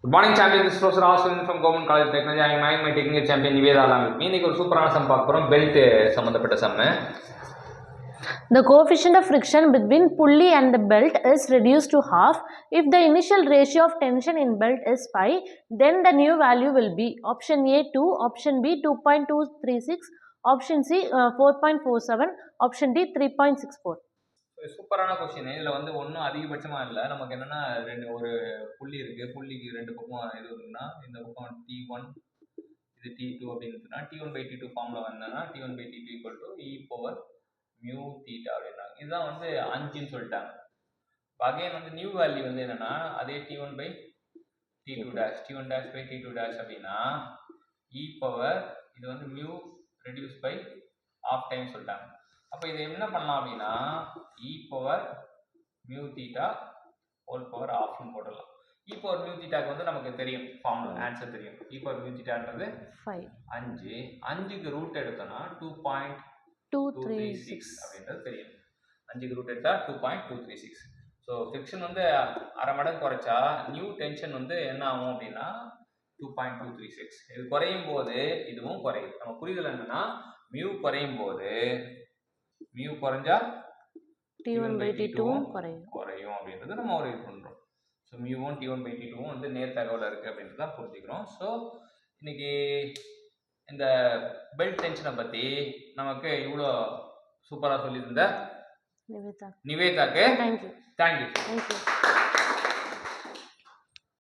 Good morning, champion. This is Professor Austin from Government College of Technology. I am my technical champion Niveda along with me. இன்னைக்கு ஒரு சூப்பரான some பார்க்க போறோம். Belt சம்பந்தப்பட்ட some. The coefficient of friction between pulley and the belt is reduced to half. If the initial ratio of tension in belt is 5, then the new value will be option A 2, option B 2.236, option C 4.47, option D 3.64. சூப்பரான question. இதுல வந்து ஒன்றும் அதிகபட்சமா இல்லை. நமக்கு என்னன்னா ஒரு புள்ளி இருக்கு. புள்ளிக்கு ரெண்டு பக்கம் இது இருக்குன்னா இந்த பக்கம் T1 இது T2 அப்படின்னு T1/T2 ஃபார்ம்ல வந்தோம்னா T1/T2 equal to E power mu theta அப்படின்னாங்க. இதுதான் வந்து 5ன்னு சொல்லிட்டாங்க. அகைன் வந்து நியூ வேல்யூ வந்து என்னன்னா அதே T1/T2 டேஷ் T1-T2 டேஷ் அப்படின்னா E பவர் இது வந்து mu reduce by half time சொல்லிட்டாங்க. அப்போ இதை என்ன பண்ணலாம் அப்படின்னா E power mu theta whole power ஆஃப்னு போடலாம். E பவர் மியூ தீட்டாக்கு வந்து நமக்கு தெரியும் ஃபார்முலா ஆன்சர் தெரியும். E பவர் மியூ தீட்டான்றது 5. 5க்கு ரூட் எடுத்தோம்னா 2.236 அப்படின்றது தெரியும். 5க்கு ரூட் எடுத்தா 2.236. ஸோ ஃபிக்ஷன் வந்து அரை மடங்கு குறைச்சா நியூ டென்ஷன் வந்து என்ன ஆகும் அப்படின்னா 2.236. இது குறையும் போது இதுவும் குறையும். நம்ம புரிதல் என்னன்னா மியூ குறையும் போது மியூ குறைஞ்சா T1/T2 குறையும் அப்படின்றது நம்ம ஒரு இது பண்ணுறோம். ஸோ மியூவும் T1/T2 வந்து நேர் தகவல் இருக்குது அப்படின்றது தான் புரிஞ்சுக்கிறோம். ஸோ இன்னைக்கு இந்த பெல்ட் டென்ஷனை பற்றி நமக்கு இவ்வளோ சூப்பராக சொல்லியிருந்த நிவேதாக்கு தேங்க்யூ.